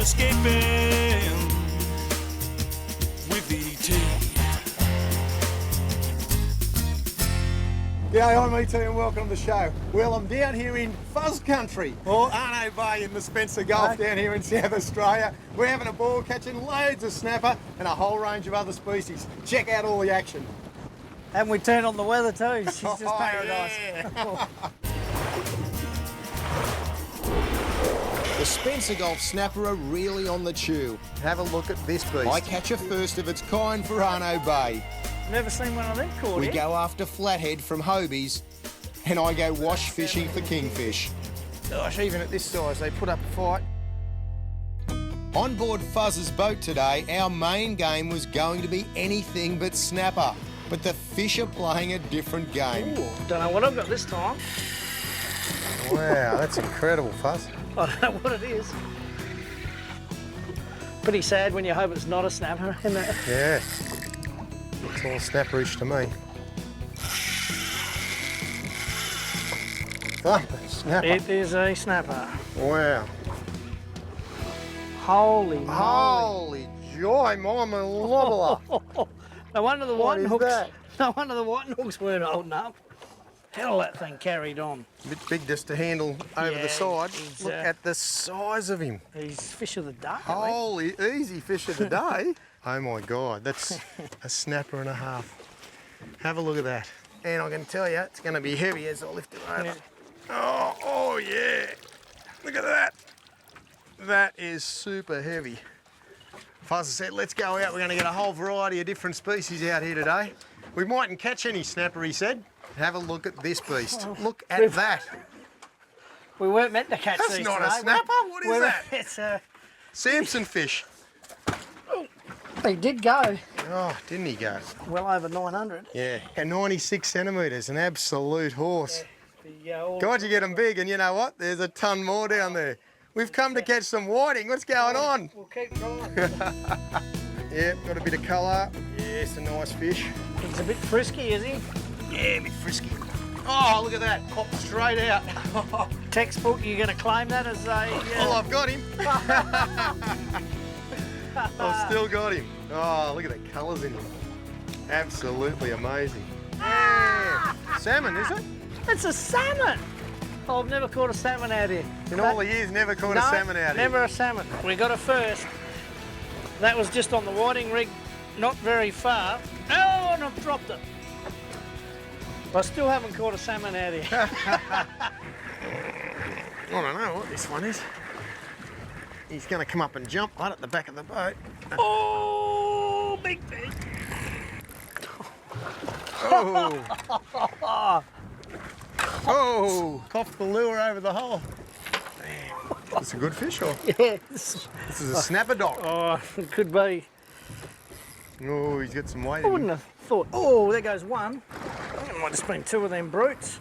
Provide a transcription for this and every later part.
escaping with ET. G'day, I'm ET and welcome to the show. Well, I'm down here in Fuzz country, or Arno Bay in the Spencer Gulf down here in South Australia. We're having a ball catching loads of snapper and a whole range of other species. Check out all the action. Haven't we turned on the weather too? She's just paradise. Yeah. The Spencer Gulf snapper are really on the chew. Have a look at this beast. I catch a first of its kind for Arno Bay. Never seen one of them caught We yet. go after flathead from Hobies, and I go wash fishing for kingfish. Gosh, even at this size, they put up a fight. On board Fuzz's boat today, our main game was going to be anything but snapper, but the fish are playing a different game. Ooh, don't know what I've got this time. Wow, that's incredible, Fuzz. I don't know what it is. Pretty sad when you hope it's not a snapper, isn't it? Yeah, looks all snapperish to me. Oh, snapper. It is a snapper. Wow. Holy moly. Holy joy, mama lobbler. No wonder the What whiting is hooks. that? No wonder the whiting hooks weren't holding up. Hell, that thing carried on. A bit big just to handle over Yeah, the side. he's, Look at the size of him. He's fish of the day. I think. Holy, easy fish of the day. Oh my God, that's a snapper and a half. Have a look at that. And I can tell you, it's going to be heavy as I lift it over. Yeah. Oh yeah. Look at that. That is super heavy. Fuzz said, let's go out. We're going to get a whole variety of different species out here today. We mightn't catch any snapper, he said. Have a look at this beast. Look at that. We weren't meant to catch That's these not a today. snapper. What is that? It's a... Sampson Fish. He did go Oh, didn't he go? well over 900. Yeah. At 96 centimetres, an absolute horse. The, God, you get them big, and you know what? There's a ton more down there. We've come to catch some whiting. What's going on? We'll keep going. Yeah, got a bit of colour. Yes, a nice fish. He's a bit frisky, is he? Yeah, a bit frisky. Oh, look at that. Popped straight out. Textbook, you're going to claim that as a... Oh, I've got him. I've still got him. Oh, look at the colours in him. Absolutely amazing. Yeah. Salmon, is it? It's a salmon! Oh, I've never caught a salmon out here. In all the years, never caught a salmon out here. Never a salmon. We got a first. That was just on the whiting rig, not very far. Oh, and I've dropped it. I still haven't caught a salmon out here. I don't know what this one is. He's going to come up and jump right at the back of the boat. Oh, big fish. Oh! Oh! Coughed the lure over the hole. Damn. It's a good fish, or? Yes. This is a snapper dog. Oh, it could be. Oh, he's got some weight I in wouldn't him. have thought. Oh, there goes one. It might have been two of them brutes.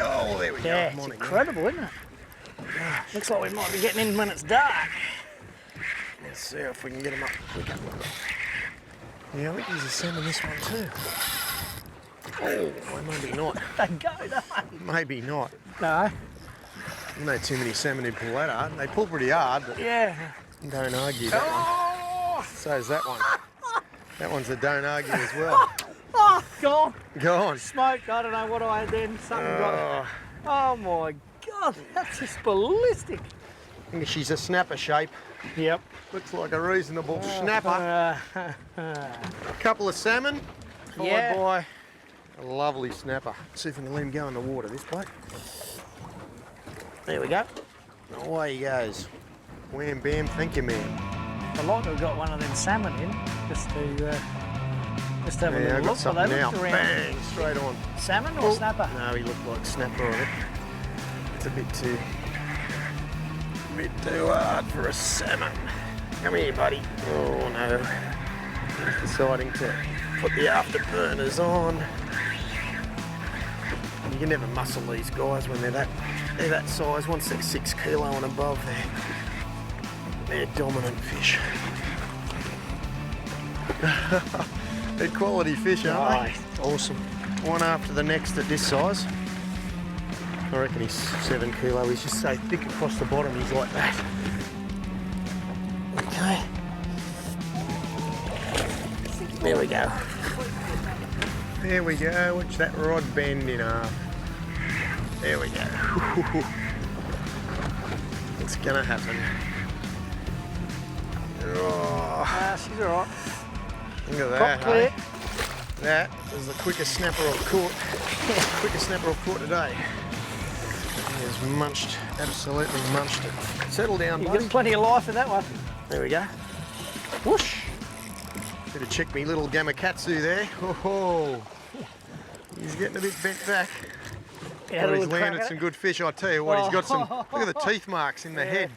Oh, there we Yeah, go. it's Morning. incredible, isn't it? Looks like we might be getting in when it's dark. Let's see if we can get him up quicker. Yeah, I think there's a salmon this one too. Oh, well, maybe not. They go, don't Maybe not. they? No. No too many salmon who pull that hard. They pull pretty hard, but Yeah. don't argue that one. Oh, So's that one. That one's a don't argue as well. oh, gone. Go on. Smoke. I don't know what I had then. Something got it. Oh, Oh my God, that's just ballistic. I think she's a snapper shape. Yep. Looks like a reasonable snapper. A couple of salmon, followed Yeah. by a lovely snapper. See if we can let him go in the water, this bloke. There we go. Away he goes. Wham bam, thank you, man. I'd like to have got one of them salmon in, just to have a Yeah, little I've got look. But something they now. looked around. Bang, straight on. Salmon or snapper? No, he looked like snapper on it. It's a bit too hard for a salmon. Come here, buddy. Oh no. He's deciding to put the afterburners on. You can never muscle these guys when they're that size. Once they're 6 kilo and above, they're dominant fish. They're quality fish, aren't they? Awesome. One after the next at this size. I reckon he's 7 kilo. He's just so thick across the bottom, he's like that. go. There we go. There we go. Watch that rod bend in half. There we go. It's gonna happen. Oh, She's all right. look at that. Clear. Hey? That is the quickest snapper I've caught. Quickest snapper I've caught today. He has munched, absolutely munched it. Settle down, You buddy. got plenty of life in that one. There we go. Whoosh. Better check me little gamakatsu there. Oh, he's getting a bit bent back. Yeah, But he's landed some good fish. I tell you what, he's got some. Look at the teeth marks in the head.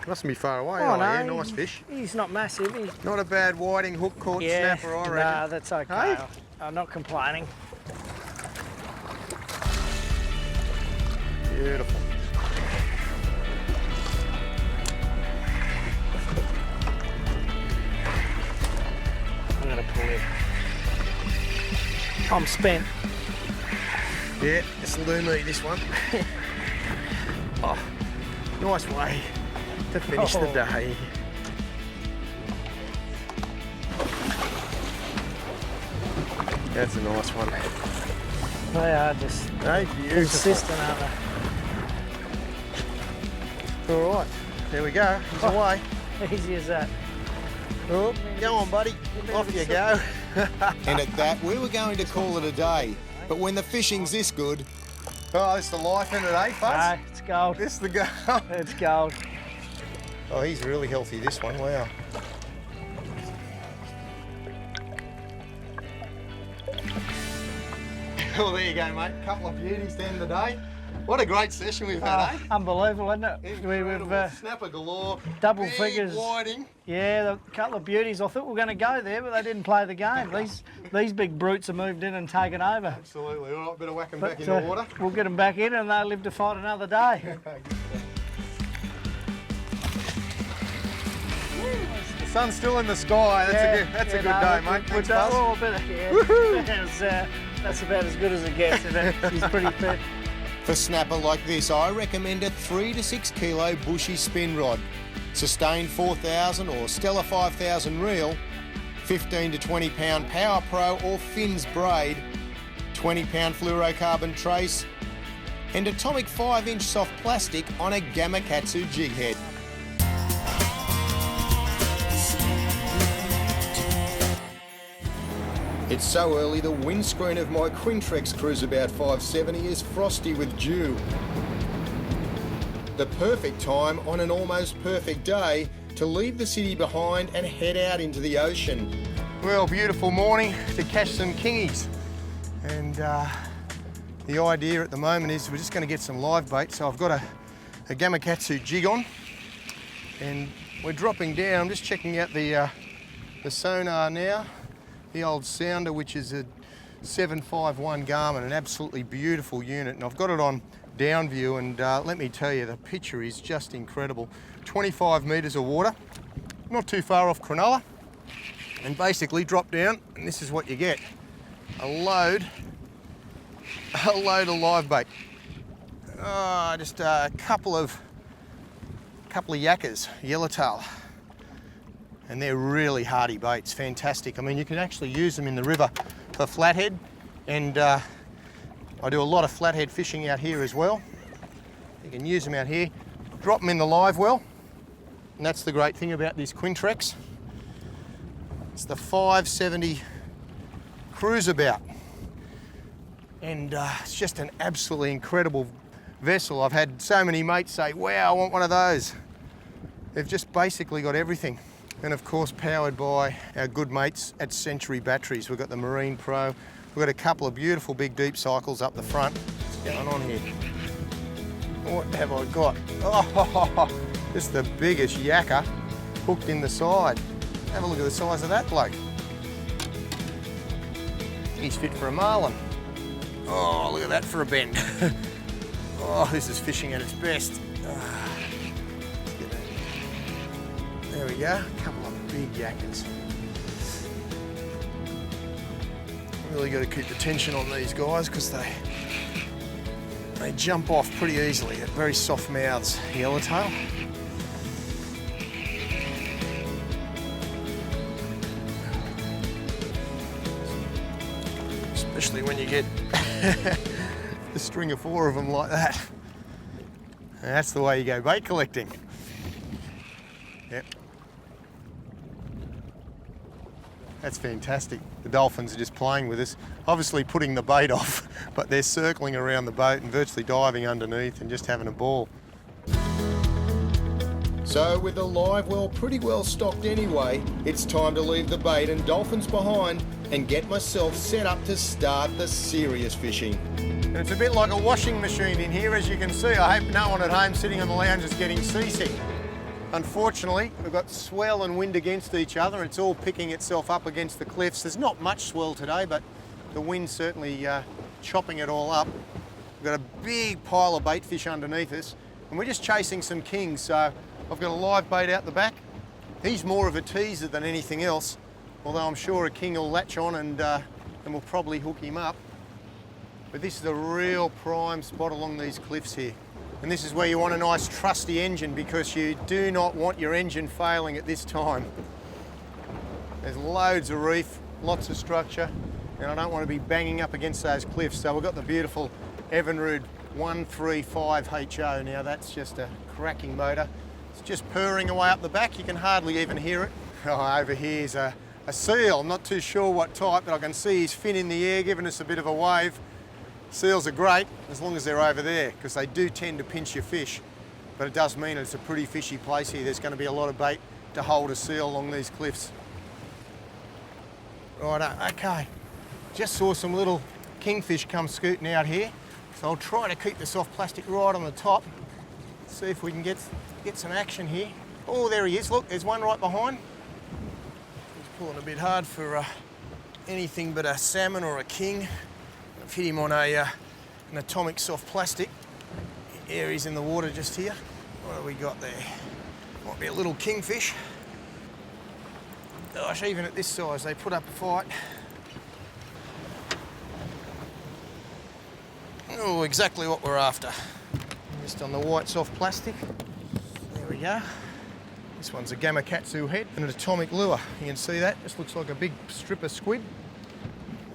Mustn't be far away. Oh, no, yeah, nice fish. He's not massive. Not a bad whiting hook caught snapper, I reckon. Nah, that's okay. Hey? I'm not complaining. Beautiful. I'm gonna pull in. I'm spent. Yeah, this'll do me, this one. Oh, nice way to finish the day. That's a nice one. They are just Hey, beautiful. consistent, aren't they? All right, there we go. He's away. Easy as that. Oh, go on, buddy. Off you go. And at that, we were going to call it a day. But when the fishing's this good, Oh, this is the life in it, eh, Fuzz? No, it's gold. This is the go. It's gold. Oh, he's really healthy, this one. Wow. Well, there you go, mate. Couple of beauties to end the day. What a great session we've had, eh? Unbelievable, isn't it? Incredible. Snapper galore. double Big figures. whiting. Yeah, a couple of beauties. I thought we were going to go there, but they didn't play the game. These big brutes have moved in and taken over. Absolutely. All right, better whack them But, back in the water. We'll get them back in and they'll live to fight another day. The sun's still in the sky. That's a good day, mate. Thanks, Fuzz. Oh, that's about as good as it gets, isn't it? She's pretty fit. for snapper like this, I recommend a 3 to 6 kilo bushy spin rod, Sustain 4000 or Stella 5000 reel, 15 to 20 pound Power Pro or Finn's braid, 20 pound fluorocarbon trace, and Atomic 5-inch soft plastic on a Gamakatsu jig head. It's so early, the windscreen of my Quintrex Cruiseabout 570 is frosty with dew. The perfect time on an almost perfect day to leave the city behind and head out into the ocean. Well, beautiful morning to catch some kingies. And the idea at the moment is we're just going to get some live bait. So I've got a Gamakatsu jig on and we're dropping down. I'm just checking out the sonar now. The old sounder, which is a 751 Garmin, an absolutely beautiful unit. And I've got it on down view, and let me tell you, the picture is just incredible. 25 metres of water, not too far off Cronulla. And basically drop down, and this is what you get. A load of live bait. Just a couple of yakkers, yellowtail. And they're really hardy baits, fantastic. I mean, you can actually use them in the river for flathead, and I do a lot of flathead fishing out here as well. You can use them out here, drop them in the live well, and that's the great thing about this Quintrex. It's the 570 Cruiseabout, and it's just an absolutely incredible vessel. I've had so many mates say, wow, I want one of those. They've just basically got everything. And of course powered by our good mates at Century Batteries. We've got the Marine Pro. We've got a couple of beautiful big deep cycles up the front. What's going on here? What have I got? Oh, this is the biggest yakka hooked in the side. Have a look at the size of that bloke. He's fit for a marlin. Oh, look at that for a bend. Oh, this is fishing at its best. There we go, a couple of big yakkers. Really got to keep the tension on these guys because they jump off pretty easily. They're very soft mouths, yellowtail. especially when you get a string of 4 of them like that. And that's the way you go bait collecting. Yep. That's fantastic. The dolphins are just playing with us, obviously putting the bait off, but they're circling around the boat and virtually diving underneath and just having a ball. So with the live well pretty well stocked anyway, it's time to leave the bait and dolphins behind and get myself set up to start the serious fishing. And it's a bit like a washing machine in here, as you can see. I hope no one at home sitting on the lounge is getting seasick. Unfortunately, we've got swell and wind against each other. It's all picking itself up against the cliffs. There's not much swell today, but the wind's certainly chopping it all up. We've got a big pile of bait fish underneath us, and we're just chasing some kings. So I've got a live bait out the back. He's more of a teaser than anything else, although I'm sure a king will latch on and we'll probably hook him up. But this is a real prime spot along these cliffs here. And this is where you want a nice trusty engine, because you do not want your engine failing at this time. There's loads of reef, lots of structure, and I don't want to be banging up against those cliffs. So we've got the beautiful Evinrude 135HO. Now that's just a cracking motor. It's just purring away up the back. You can hardly even hear it. Oh, over here's a seal. I'm not too sure what type, but I can see his fin in the air giving us a bit of a wave. Seals are great as long as they're over there, because they do tend to pinch your fish. But it does mean it's a pretty fishy place here. There's going to be a lot of bait to hold a seal along these cliffs. Righto, okay. Just saw some little kingfish come scooting out here. So I'll try to keep the soft plastic right on the top. See if we can get some action here. Oh, there he is. Look, there's one right behind. He's pulling a bit hard for anything but a salmon or a king. I've hit him on an atomic soft plastic. There he's in the water just here. What have we got there? Might be a little kingfish. Gosh, even at this size, they put up a fight. Oh, exactly what we're after. Just on the white soft plastic. There we go. This one's a gamakatsu head and an atomic lure. You can see that, just looks like a big strip of squid.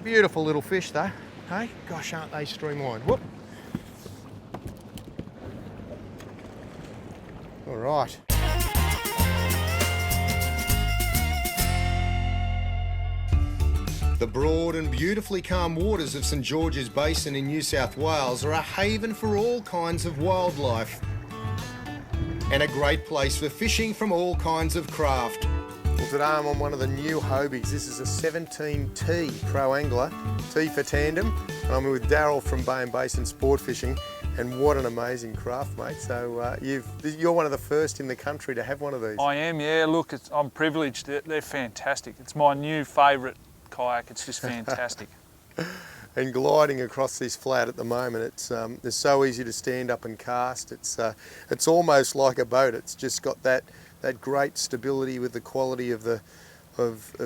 Beautiful little fish though. Hey, gosh, aren't they streamlined? Whoop. All right. The broad and beautifully calm waters of St George's Basin in New South Wales are a haven for all kinds of wildlife and a great place for fishing from all kinds of craft. Well, today I'm on one of the new Hobies. This is a 17T Pro Angler, T for tandem. I'm with Daryl from Bay and Basin Sport Fishing, and what an amazing craft, mate. So you're one of the first in the country to have one of these. I am, yeah. Look, I'm privileged. They're fantastic. It's my new favourite kayak. It's just fantastic. And gliding across this flat at the moment, it's so easy to stand up and cast. It's almost like a boat. It's just got that great stability with the quality of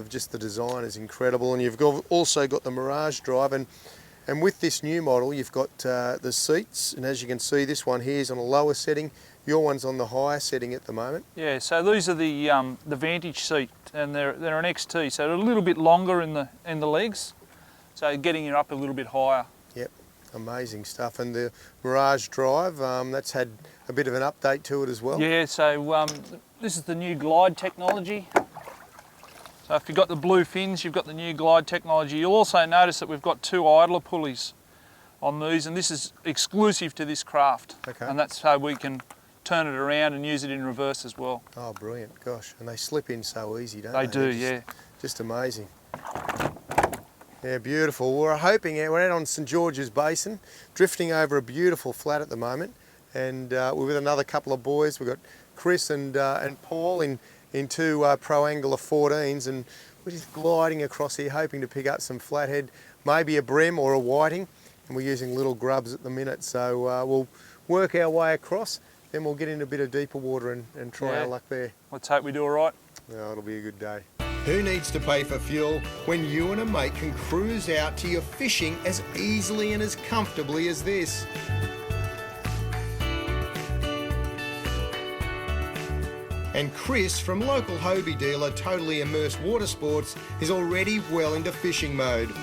just the design is incredible. And you've also got the Mirage drive, and with this new model you've got the seats, and as you can see, this one here is on a lower setting. Your one's on the higher setting at the moment. Yeah, so these are the Vantage seat, and they're an XT, so they're a little bit longer in the legs, so getting you up a little bit higher. Yep, amazing stuff. And the Mirage drive, that's had a bit of an update to it as well. Yeah, so this is the new glide technology. So if you've got the blue fins, you've got the new glide technology. You'll also notice that we've got 2 idler pulleys on these, and this is exclusive to this craft. Okay. And that's how we can turn it around and use it in reverse as well. Oh, brilliant, gosh. And they slip in so easy, don't they? They do, yeah. Just amazing. Yeah, beautiful. We're hoping, we're out on St George's Basin, drifting over a beautiful flat at the moment, and we're with another couple of boys. We've got Chris and Paul in 2 Pro Angler 14s, and we're just gliding across here, hoping to pick up some flathead, maybe a bream or a whiting, and we're using little grubs at the minute. So we'll work our way across, then we'll get in a bit of deeper water and try our luck there. Let's hope we do all right. Oh, it'll be a good day. Who needs to pay for fuel when you and a mate can cruise out to your fishing as easily and as comfortably as this? And Chris from local Hobie dealer Totally Immersed Water Sports is already well into fishing mode.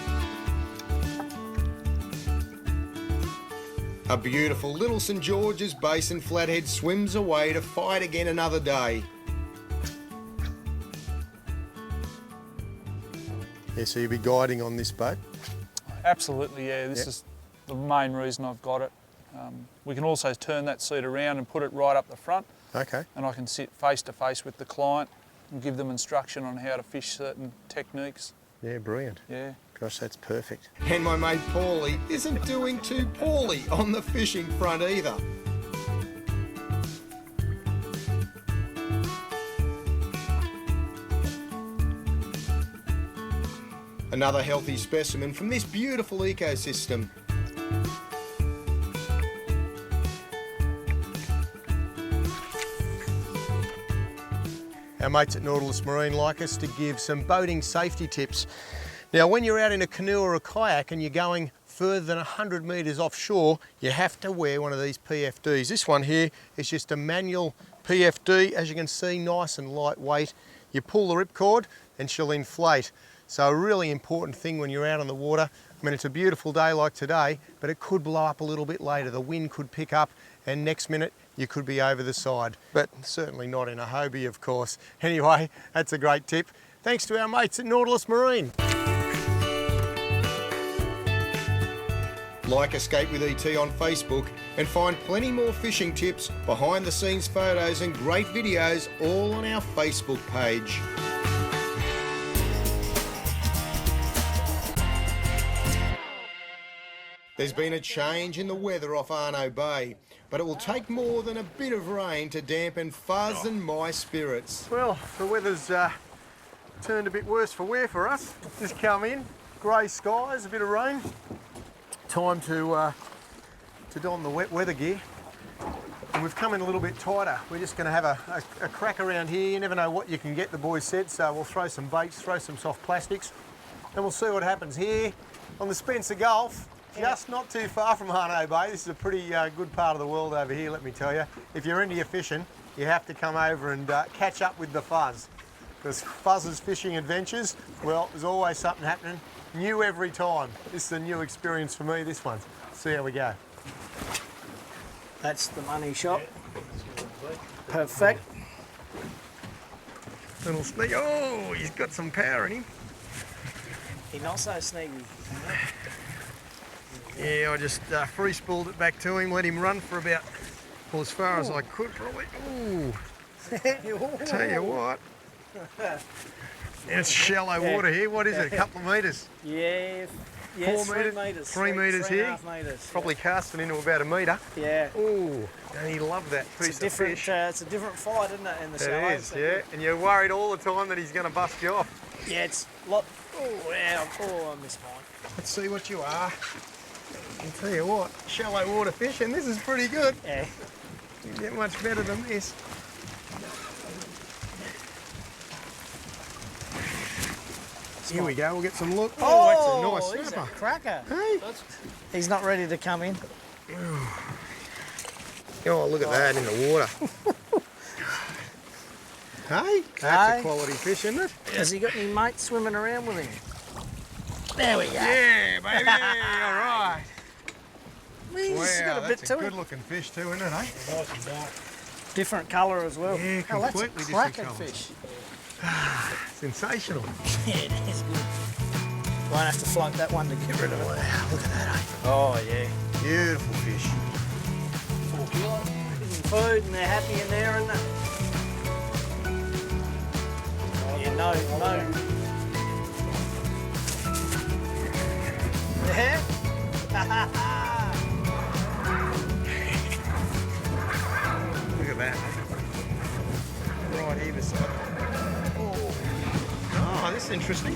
A beautiful little St George's Basin flathead swims away to fight again another day. Yeah, so you'll be guiding on this boat? Absolutely, yeah. This is the main reason I've got it. We can also turn that seat around and put it right up the front. Okay. And I can sit face to face with the client and give them instruction on how to fish certain techniques. Yeah, brilliant. Yeah. Gosh, that's perfect. And my mate Paulie isn't doing too poorly on the fishing front either. Another healthy specimen from this beautiful ecosystem. Our mates at Nautilus Marine like us to give some boating safety tips. Now, when you're out in a canoe or a kayak and you're going further than 100 metres offshore, you have to wear one of these PFDs. This one here is just a manual PFD. As you can see, nice and lightweight. You pull the ripcord and she'll inflate. So a really important thing when you're out on the water. I mean, it's a beautiful day like today, but it could blow up a little bit later. The wind could pick up and next minute you could be over the side, but certainly not in a Hobie, of course. Anyway, that's a great tip. Thanks to our mates at Nautilus Marine. Like Escape with ET on Facebook and find plenty more fishing tips, behind the scenes photos and great videos all on our Facebook page. There's been a change in the weather off Arno Bay, but it will take more than a bit of rain to dampen Fuzz and my spirits. Well, the weather's turned a bit worse for wear for us. Just come in, grey skies, a bit of rain. Time to don the wet weather gear. And we've come in a little bit tighter. We're just going to have a crack around here. You never know what you can get, the boys said, so we'll throw some baits, throw some soft plastics, and we'll see what happens here on the Spencer Gulf. Just not too far from Arno Bay. This is a pretty good part of the world over here, let me tell you. If you're into your fishing, you have to come over and catch up with the Fuzz. Because Fuzzels Fishing Adventures, well, there's always something happening, new every time. This is a new experience for me, this one. See how we go. That's the money shot. Perfect. Little sneak. Oh, he's got some power in him. He's not so sneaky. Yeah, I just free spooled it back to him, let him run for about, well, as far as I could probably. Ooh. Tell you what. It's shallow water here. What is it, a couple of metres? Yeah, 4 metres? 3 metres here? 3.5 metres. Probably casting into about a metre. Yeah. Ooh, and he loved that piece of fish. It's a different fight, isn't it, in the shallow? It is, yeah. And you're worried all the time that he's going to bust you off. Yeah, it's a lot. Oh, yeah. Oh, I missed mine. Let's see what you are. I'll tell you what, shallow water fishing, this is pretty good. Yeah. You get much better than this. Here we go, we'll get some look. Oh, that's a nice snapper. He's a cracker. Hey? He's not ready to come in. Oh, look at that in the water. Hey? That's a quality fish, isn't it? Has he got any mates swimming around with him? There we go. Yeah, baby, all right. He's got a bit that's a to it. good-looking fish too, isn't it, eh? Different colour as well. Yeah, oh, that's a completely different cracking colours. fish. Sensational. Yeah, it is good. Won't have to float that one to get rid of it. Wow, look at that, eh? Oh, yeah. Beautiful fish. 4 kilos. Give them food and they're happy in there, isn't it? Yeah, no. Yeah? Look at that. Right either side. Oh, this is interesting.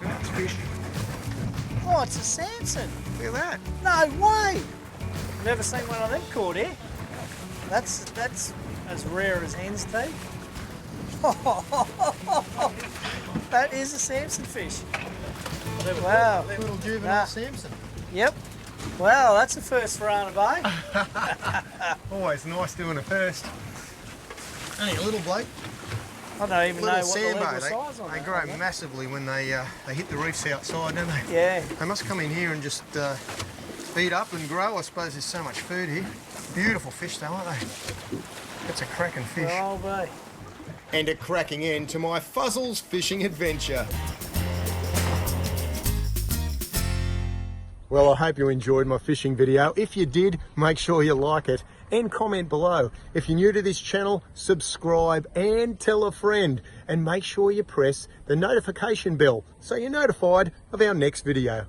Look at this fish. Oh, it's a Sampson. Look at that. No way. Never seen one of them caught here. That's as rare as hen's teeth. That is a Sampson fish. Wow. Little juvenile Sampson. Yep. Wow, that's a first for Arno Bay. Always nice doing a first. Hey, a little bloke. I don't even know Little what the sandbar. legal size on They that. grow massively when they hit the reefs outside, don't they? Yeah. They must come in here and just eat up and grow. I suppose there's so much food here. Beautiful fish though, aren't they? That's a cracking fish. Arno Bay. And a cracking end to my Fuzzles Fishing Adventure. Well, I hope you enjoyed my fishing video. If you did, make sure you like it and comment below. If you're new to this channel, subscribe and tell a friend. And make sure you press the notification bell so you're notified of our next video.